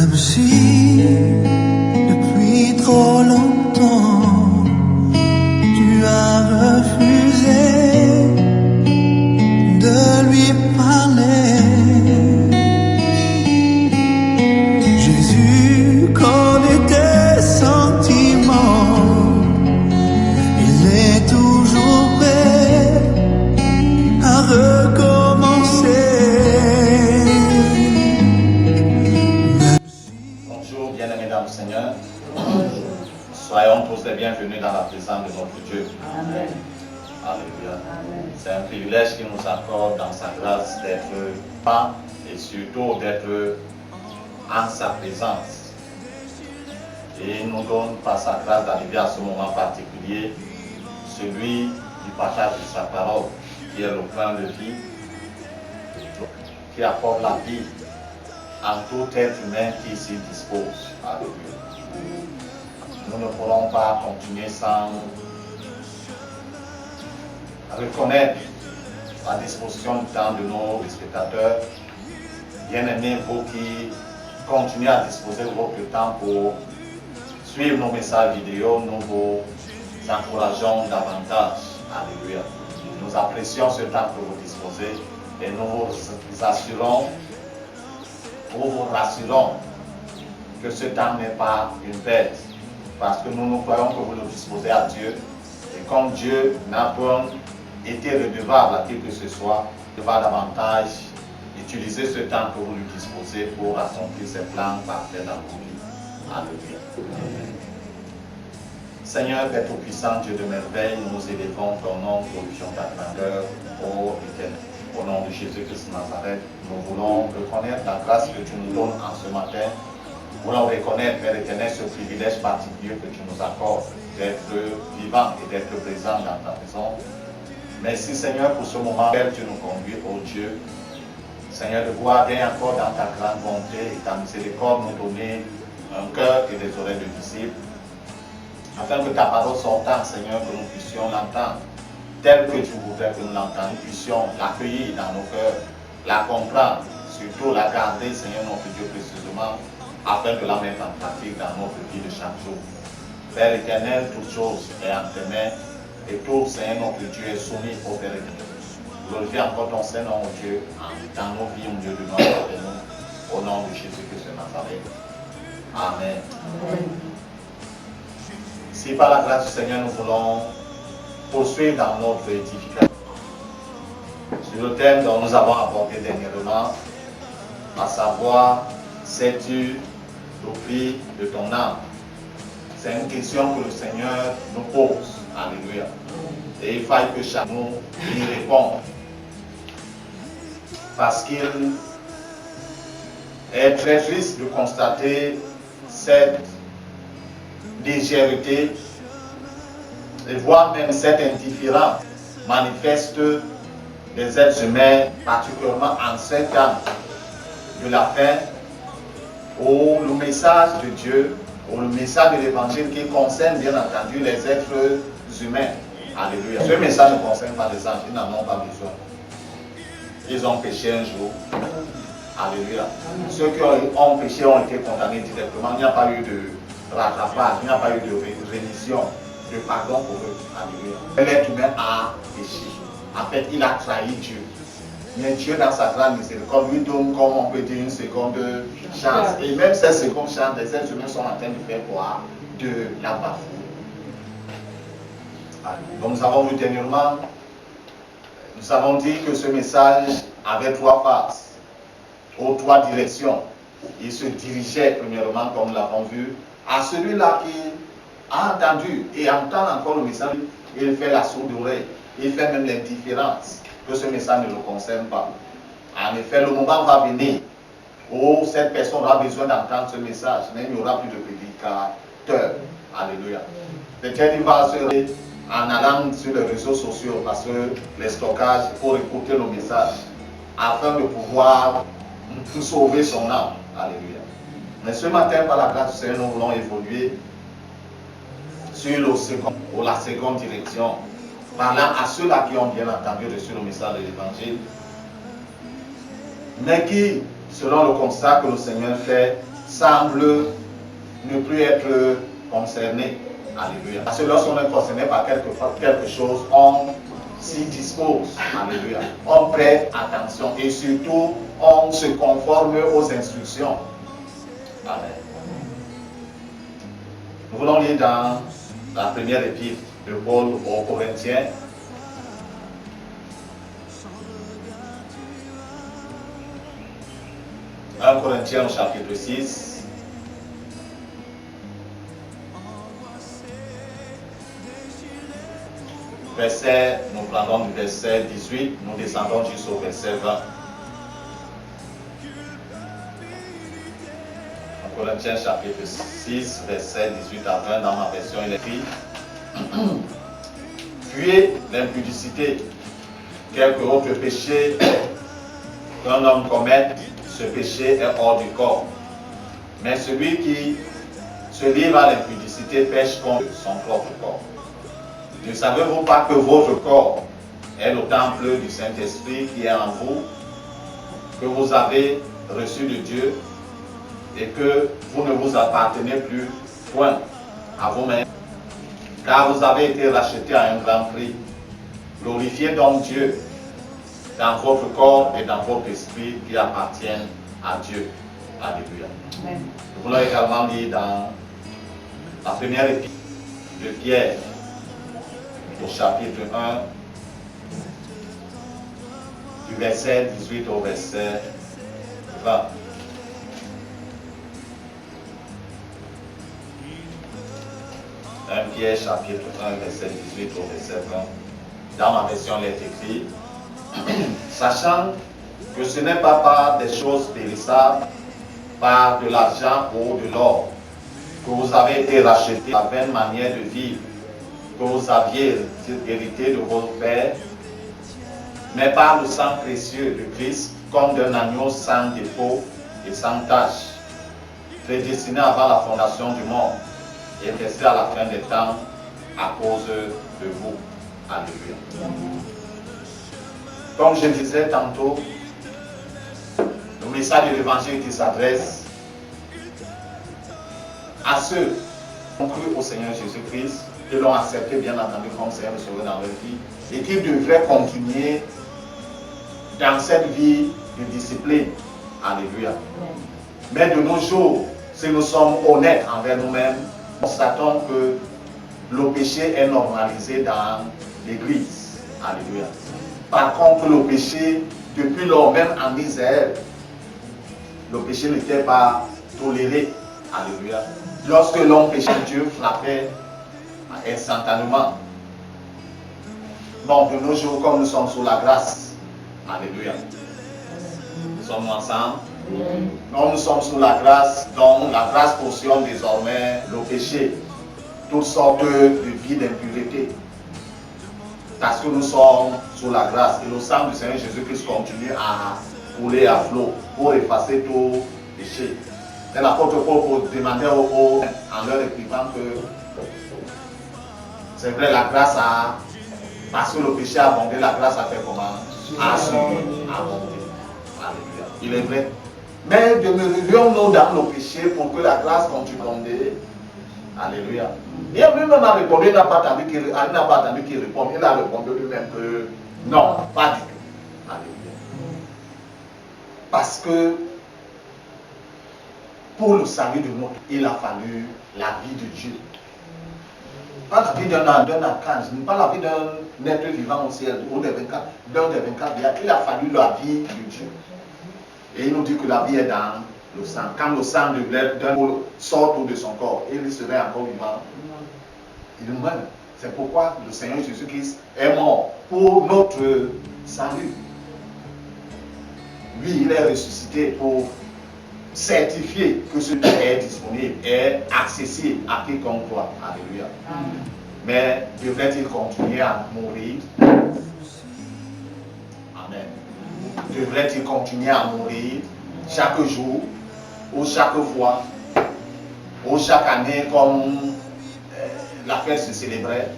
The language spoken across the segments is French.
Même si depuis trop longtemps tu as refusé de lui parler, Jésus connaît tes sentiments, il est toujours prêt à recommencer. Bonjour, bien-aimés dans le Seigneur. Soyons tous les bienvenus dans la présence de notre Dieu. Amen. Alléluia. C'est un privilège qu'il nous accorde dans sa grâce d'être là et surtout d'être en sa présence. Et il nous donne par sa grâce d'arriver à ce moment particulier, celui du partage de sa parole, qui est le pain de vie, qui apporte la vie en tout être humain qui s'y dispose. Alléluia. Nous ne pourrons pas continuer sans reconnaître la disposition du temps de nos spectateurs. Bien-aimés, vous qui continuez à disposer de votre temps pour suivre nos messages vidéo, nous vous encourageons davantage. Alléluia. Nous apprécions ce temps que vous disposez et nous vous assurons, nous vous rassurons que ce temps n'est pas une perte, parce que nous croyons que vous le disposez à Dieu, et comme Dieu n'a pas été redevable à qui que ce soit, il va davantage utiliser ce temps que vous lui disposez pour accomplir ses plans parfaits dans vos vies. Alléluia. Seigneur, Père Tout-Puissant, Dieu de merveille, nous nous élevons ton nom, glorifions ta grandeur, ô Éternel. Au nom de Jésus-Christ de Nazareth, nous voulons reconnaître la grâce que tu nous donnes en ce matin. Nous voulons reconnaître, Père Éternel, ce privilège particulier que tu nous accordes d'être vivant et d'être présent dans ta maison. Merci Seigneur pour ce moment où tu nous conduis, ô Dieu. Seigneur, de voir bien encore dans ta grande bonté et ta miséricorde nous donner un cœur et des oreilles de disciples, afin que ta parole sortant, Seigneur, que nous puissions l'entendre tel que tu voudrais que nous l'entendions, puissions l'accueillir dans nos cœurs, la comprendre, surtout la garder, Seigneur, notre Dieu, précisément, afin de la mettre en pratique dans notre vie de chaque jour. Père éternel, toute chose est entre tes mains, et tout, Seigneur, notre Dieu, est soumis au Père éternel. Glorifie encore ton Saint-Nom, Dieu, dans nos vies, au Dieu de notre nous, au nom de Jésus-Christ de Nazareth. Amen. Amen. Si par la grâce du Seigneur, nous voulons poursuivre dans notre édification sur le thème dont nous avons abordé dernièrement, à savoir, sais-tu le prix de ton âme? C'est une question que le Seigneur nous pose. Alléluia. Et il faut que chacun nous y réponde. Parce qu'il est très triste de constater cette légèreté et voire même cette indifférence manifeste des êtres humains, particulièrement en ces temps de la fin, où le message de Dieu, ou le message de l'évangile qui concerne bien entendu les êtres humains. Alléluia. Ce message ne concerne pas les anges, ils n'en ont pas besoin. Ils ont péché un jour. Alléluia. Ceux qui ont péché ont été condamnés directement. Il n'y a pas eu de rattrapage, il n'y a pas eu de rémission, de pardon pour eux. Alléluia. L'être humain a péché. En fait, il a trahi Dieu. Mais Dieu, dans sa grande miséricorde, lui donne, comme on peut dire, une seconde chance. Et même cette seconde chance, les êtres humains sont en train de faire quoi? De la bafouer. Donc nous avons vu dernièrement, nous avons dit que ce message avait trois faces, aux trois directions. Il se dirigeait premièrement, comme nous l'avons vu, à celui-là qui a entendu et entend encore le message. Il fait la sourde oreille, il fait même l'indifférence, que ce message ne le concerne pas. En effet, le moment va venir où cette personne aura besoin d'entendre ce message, mais il n'y aura plus de prédicateur. Alléluia. Peut-être il va se en allant sur les réseaux sociaux, parce que les stockages, pour écouter le message, afin de pouvoir sauver son âme. Alléluia. Mais ce matin, par la grâce du Seigneur, nous voulons évoluer sur le second, ou la seconde direction, parlant à ceux-là qui ont bien entendu reçu le message de l'évangile, mais qui, selon le constat que le Seigneur fait, semblent ne plus être concernés. Alléluia. Parce que lorsqu'on est concerné par quelque chose, on s'y dispose. Alléluia. On prête attention et surtout, on se conforme aux instructions. Amen. Nous voulons lire dans la première épître de Paul aux Corinthiens. Un Corinthiens au chapitre 6. Verset, nous prenons du verset 18, nous descendons jusqu'au verset 20. Corinthiens chapitre 6, verset 18 à 20, dans ma version, il est écrit: fuyez l'impudicité, quelque autre péché qu'un homme commette, ce péché est hors du corps. Mais celui qui se livre à l'impudicité pêche contre son propre corps. Ne savez-vous pas que votre corps est le temple du Saint-Esprit qui est en vous, que vous avez reçu de Dieu, et que vous ne vous appartenez plus point à vous-même, car vous avez été rachetés à un grand prix. Glorifiez donc Dieu dans votre corps et dans votre esprit qui appartiennent à Dieu. Alléluia. Amen. Nous voulons également lire dans la première épître de Pierre, au chapitre 1, du verset 18 au verset 20. 1 Pierre chapitre 1, verset 18 au verset 20. Dans ma version, il est écrit: sachant que ce n'est pas par des choses périssables, par de l'argent ou de l'or, que vous avez été rachetés à la vaine manière de vivre, que vous aviez hérité de vos pères, mais par le sang précieux de Christ, comme d'un agneau sans défaut et sans tache, prédestiné avant la fondation du monde, et resté à la fin des temps à cause de vous. Alléluia. Comme je disais tantôt, le message de l'évangile qui s'adresse à ceux qui ont cru au Seigneur Jésus-Christ, qui l'ont accepté bien entendu comme Seigneur et Sauveur dans leur vie, et qui devraient continuer dans cette vie de discipline. Alléluia. Mais de nos jours, si nous sommes honnêtes envers nous-mêmes, nous constatons que le péché est normalisé dans l'Église. Alléluia. Par contre, le péché, depuis lors, même en Israël, le péché n'était pas toléré. Alléluia. Lorsque l'homme péchait, Dieu frappait instantanément. Donc, de nos jours, comme nous sommes sous la grâce, alléluia, nous sommes ensemble. Donc, nous sommes sous la grâce, donc la grâce cautionne désormais le péché, toutes sortes de vies d'impureté. Parce que nous sommes sous la grâce et le sang du Seigneur Jésus-Christ continue à couler à flot pour effacer tout péché. Et l'apôtre Paul demandait aux pauvres en leur expliquant que c'est vrai, la grâce a, parce que le péché a abondé, la grâce a fait comment? A su abonder. Alléluia. Il est vrai. Mais demeurions-nous dans le péché pour que la grâce continue à abonder? Alléluia. Et lui-même a répondu, il n'a pas attendu qu'il réponde, il a répondu lui-même que non, pas du tout. Alléluia. Parce que pour le salut de notre, il a fallu la vie de Dieu. Pas la vie d'un archange, pas la vie d'un être vivant au ciel, ou d'un des 24 biens. Il a fallu la vie de Dieu. Et il nous dit que la vie est dans le sang. Quand le sang d'un sort de son corps, il serait encore vivant. Il meurt. C'est pourquoi le Seigneur Jésus-Christ est mort pour notre salut. Lui, il est ressuscité pour certifier que ce qui est disponible est accessible à quiconque croit. Alléluia. Mais devrait-il continuer à mourir? Amen. Devrait-il continuer à mourir chaque jour ou chaque fois ou chaque année comme la fête se célébrait?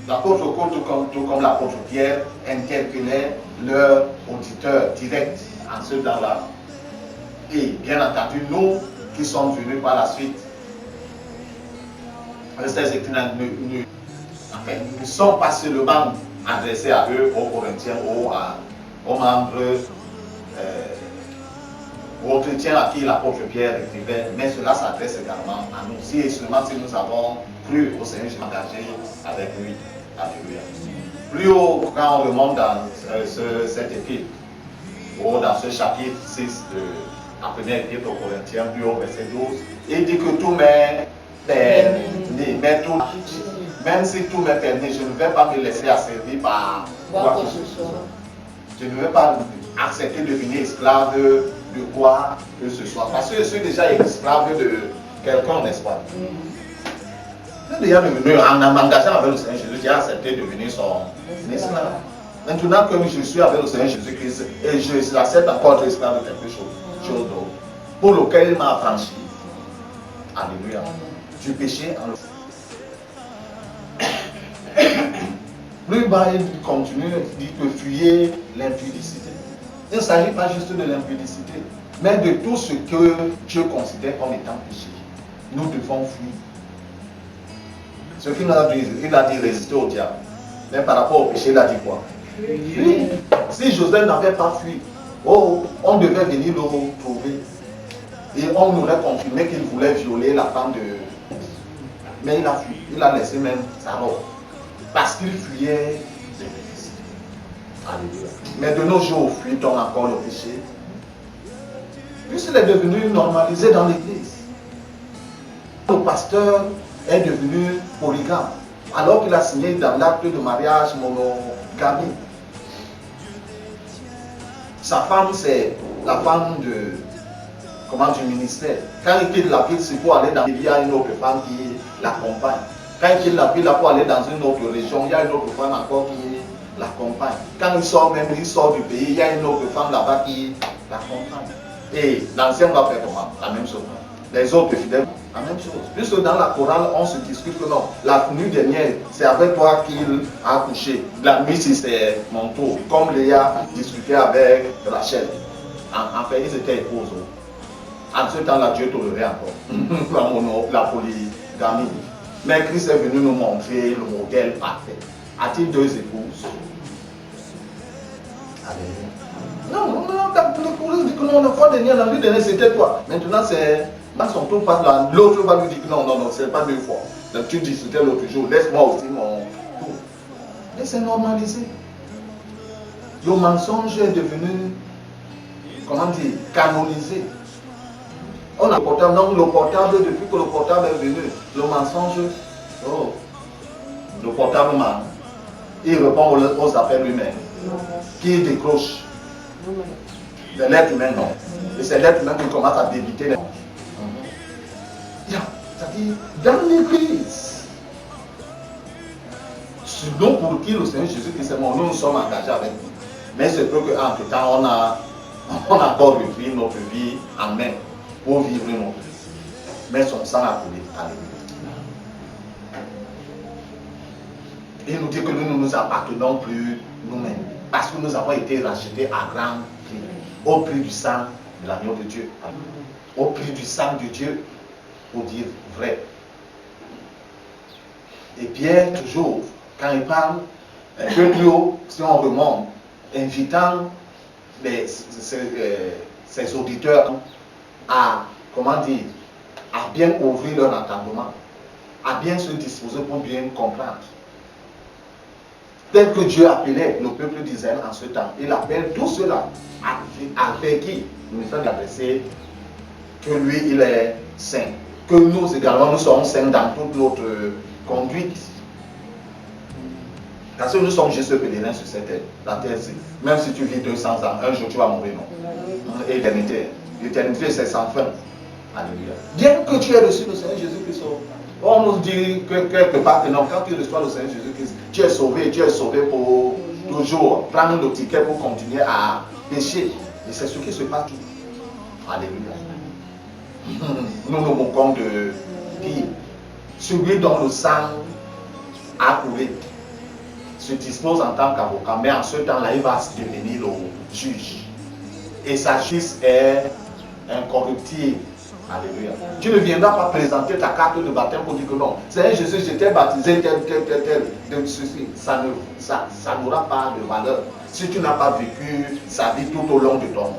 L'apôtre Paul, tout comme l'apôtre Pierre, interpellait leur auditeur direct en ce temps-là Et bien entendu, nous qui sommes venus par la suite, les Écritures ne sont pas seulement adressés à eux, aux Corinthiens, aux membres, aux chrétiens à qui l'apôtre Pierre écrivait, mais cela s'adresse également à nous. Si et seulement si nous avons cru au Seigneur, engagé avec lui. Alléluia. Plus haut, quand on remonte dans cet épître, ou dans ce chapitre 6 de la première épître aux Corinthiens, plus haut, verset 12, il dit que tout m'est permis, mais tout, même si tout m'est permis, je ne vais pas me laisser asservir par quoi que ce soit. Je ne vais pas accepter de devenir esclave de quoi que ce soit. Parce que je suis déjà esclave de quelqu'un, n'est-ce pas? Je suis déjà devenu, en m'engageant avec le Seigneur Jésus, j'ai accepté de devenir son esclave. Maintenant que je suis avec le Seigneur Jésus-Christ et je accepte encore d'être esclave de quelque chose d'autre, pour lequel il m'a affranchi. Alléluia. Du péché en Plus bas, il continue, il dit que fuyez l'impudicité. Il ne s'agit pas juste de l'impudicité, mais de tout ce que Dieu considère comme étant péché. Nous devons fuir. Ce qu'il a dit, il a dit résister au diable. Mais par rapport au péché, il a dit quoi? Oui. Si Joseph n'avait pas fui, on devait venir le retrouver. Et on aurait confirmé qu'il voulait violer la femme de... Mais il a fui. Il a laissé même sa robe. Parce qu'il fuyait l'Église. Alléluia. Mais de nos jours, fuit-on encore le péché? Puisqu'il est devenu normalisé dans l'Église. Le pasteur est devenu polygame, alors qu'il a signé dans l'acte de mariage monogamie. Sa femme, c'est la femme du ministère. Quand il quitte la ville, c'est pour aller dans... Il y a une autre femme qui l'accompagne. Quand il quitte la ville, pour aller dans une autre région, il y a une autre femme encore qui l'accompagne. Quand il sort même, il sort du pays, il y a une autre femme là-bas qui l'accompagne. Et l'ancien va faire comment? La même chose. Les autres fidèles, la même chose. Puisque dans la chorale, on se discute que non, la nuit dernière, c'est avec toi qu'il a couché. La nuit, c'est mon tour. Comme Léa discutait avec Rachel. En fait, ils étaient épouses. En ce temps-là, Dieu tolérait encore la polygamie. Mais Christ est venu nous montrer le modèle parfait. A-t-il deux épouses? Alléluia. Non, le dit que non, la fois dernière, la nuit dernière, c'était toi. Maintenant, c'est dans son tour, l'autre va lui dire que non, c'est pas deux fois. Donc tu dis c'était l'autre jour, laisse-moi aussi mon tour. Et c'est normalisé. Le mensonge est devenu, comment dire, canonisé. On a le portable, donc le portable, depuis que le portable est venu, le mensonge, le portable ment. Il répond aux appels lui-même. Qui décroche? Les lettres humaines, non. Et c'est l'être humain qui commence à débiter les... C'est-à-dire, dans l'église, c'est donc pour qui le Seigneur Jésus-Christ est mort, nous sommes engagés avec lui. Mais c'est peu qu'entre temps, on a encore repris notre vie en main pour vivre notre vie. Mais son sang a coulé. Alléluia. Il nous dit que nous ne nous appartenons plus nous-mêmes. Parce que nous avons été rachetés à grand prix. Au prix du sang de l'agneau de Dieu. Au prix du sang de Dieu, pour dire vrai. Et Pierre, toujours, quand il parle, un peu plus haut, si on remonte, invitant ses auditeurs à, comment dire, à bien ouvrir leur entendement, à bien se disposer pour bien comprendre. Tel que Dieu appelait le peuple d'Israël en ce temps, il appelle tout cela avec qui il nous fait adresser que lui, il est saint. Que nous également, nous sommes saints dans toute notre conduite. Parce que nous sommes juste pèlerins sur cette terre, la terre. Même si tu vis 200 ans, un jour tu vas mourir, non? Et l'éternité, c'est sans fin. Alléluia. Bien que tu aies reçu le Seigneur Jésus-Christ, on nous dit que quelque part que non, quand tu reçois le Seigneur Jésus-Christ, tu es sauvé pour toujours. Prendre le ticket pour continuer à pécher. Et c'est ce qui se passe. Alléluia. Nous nous moquons de dire, celui dont le sang a coulé se dispose en tant qu'avocat, mais en ce temps-là, il va devenir le juge. Et sa justice est incorruptible. Alléluia. Tu ne viendras pas présenter ta carte de baptême pour dire que non, c'est Jésus, j'étais baptisé, tel, de ceci. Ça n'aura pas de valeur si tu n'as pas vécu sa vie tout au long de ton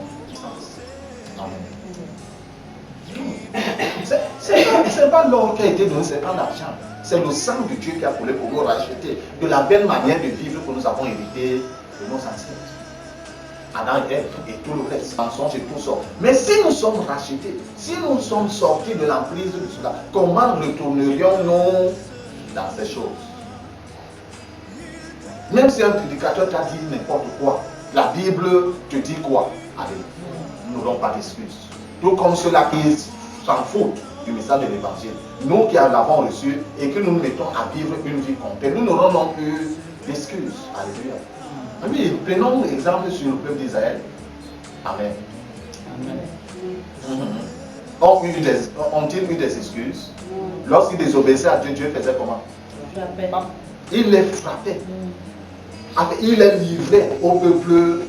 c'est pas l'or qui a été donné, c'est pas l'argent. C'est le sang de Dieu qui a coulé pour nous racheter. De la belle manière de vivre que nous avons hérité de nos ancêtres. Adam et Ève et tout le reste, mensonges et tout ça. Mais si nous sommes rachetés, si nous sommes sortis de l'emprise de cela, comment retournerions-nous dans ces choses? Même si un prédicateur t'a dit n'importe quoi, la Bible te dit quoi? Allez, nous n'aurons pas d'excuses. Tout comme ceux-là qui s'en foutent du message de l'évangile. Nous qui l'avons reçu et que nous nous mettons à vivre une vie complète, nous n'aurons non plus d'excuses. Alléluia. Oui, prenons l'exemple sur le peuple d'Israël. Amen. Amen. Ont-ils eu des excuses? Lorsqu'ils désobéissaient à Dieu, Dieu faisait comment? Il les frappait. Il les livrait aux peuples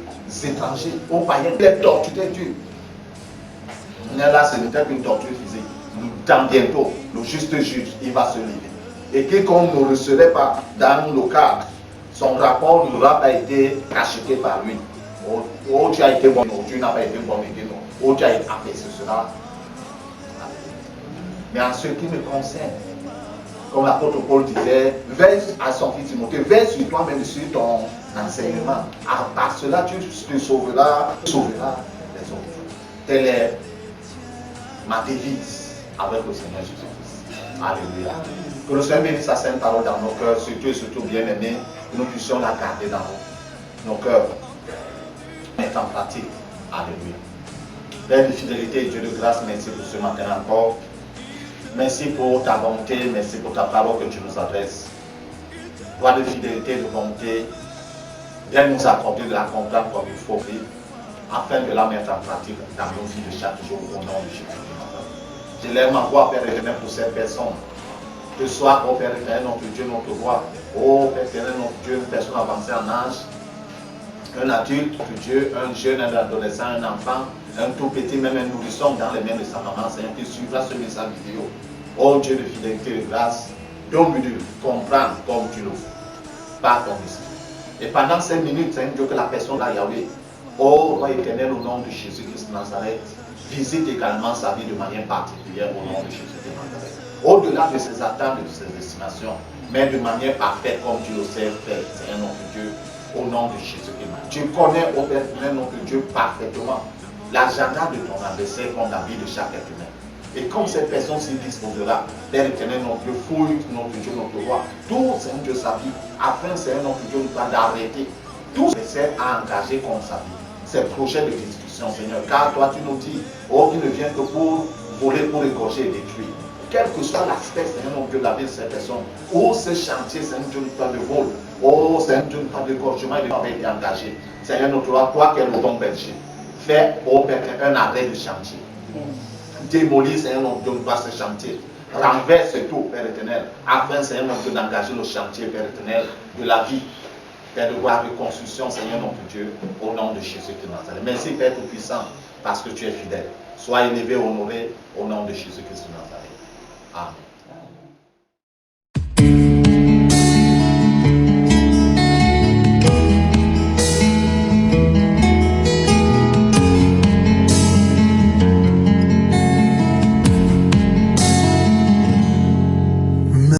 étrangers, aux païens. Il les torturait Dieu. Mais là, ce n'était qu'une torture physique. Dans bientôt, le juste juge, il va se lever. Et quiconque ne recevait pas dans nos cadres, son rapport n'aura pas été racheté par lui. Oh, tu as été bon, non, tu n'as pas été bon, non. Oh, tu as été appelé, ce sera. Mais en ce qui me concerne, comme l'apôtre Paul disait, veille à son fils Timothée, veille sur toi-même, sur ton enseignement. Par cela, tu te sauveras les autres. Telle est ma devise avec le Seigneur Jésus-Christ. Alléluia. Que le Seigneur bénisse sa sainte parole dans nos cœurs, surtout bien aimés, que nous puissions la garder dans nos cœurs. Mettre en pratique. Alléluia. Père de fidélité et Dieu de grâce, merci pour ce matin encore. Merci pour ta bonté, merci pour ta parole que tu nous adresses. Toi de fidélité, de bonté, viens nous accorder de la comprendre comme il faut vivre, afin de la mettre en pratique dans nos vies de chaque jour au nom de Jésus. Je lève ma voix, Père éternel, pour cette personne. Que soit, oh Père éternel, notre Dieu, notre voix. Oh Père éternel, notre Dieu, une personne avancée en âge, un adulte, Dieu, un jeune, un adolescent, un enfant, un tout petit, même un nourrisson dans les mains de sa maman, Seigneur, qui suivra ce message vidéo. Oh Dieu de fidélité et de grâce, donne-lui de comprendre comme tu le fais, par ton esprit. Et pendant ces minutes, Seigneur Dieu, que la personne là, Yahweh, oh Roi éternel, au nom de Jésus-Christ de Nazareth, visite également sa vie de manière particulière au nom de Jésus de Nazareth. Au-delà de ses attentes et de ses estimations, mais de manière parfaite comme tu le sais faire, Seigneur notre Dieu, au nom de Jésus-Christ. Tu connais, ô Père éternel, notre Dieu, parfaitement l'agenda de ton adversaire comme la vie de chaque être humain. Et comme cette personne s'y disposera, Père éternel, notre Dieu, fouille notre Dieu, notre roi, tout Seigneur Dieu sa vie, afin Seigneur notre Dieu d'arrêter tout ce qui à engager contre sa vie, ces projets de destruction, Seigneur, car toi tu nous dis, oh, il ne vient que pour voler, pour égorger et détruire. Quel que soit l'aspect, Seigneur notre Dieu, de la vie de cette personne, ou ce chantier, Seigneur Dieu, pas de vol, oh Seigneur Dieu, pas d'égorgement, il n'a pas été engagé. Seigneur notre roi, toi qui es le bon berger, fais, oh Père, un arrêt de chantier. Démolir, Seigneur notre Dieu, ce chantier. Renverse tout, Père éternel, afin, Seigneur notre Dieu, d'engager le chantier, Père éternel, de la vie. Père de gloire, de construction, Seigneur notre Dieu, au nom de Jésus de Nazareth. Merci, Père Tout-Puissant, parce que tu es fidèle. Sois élevé, honoré, au nom de Jésus-Christ de Nazareth. Amen.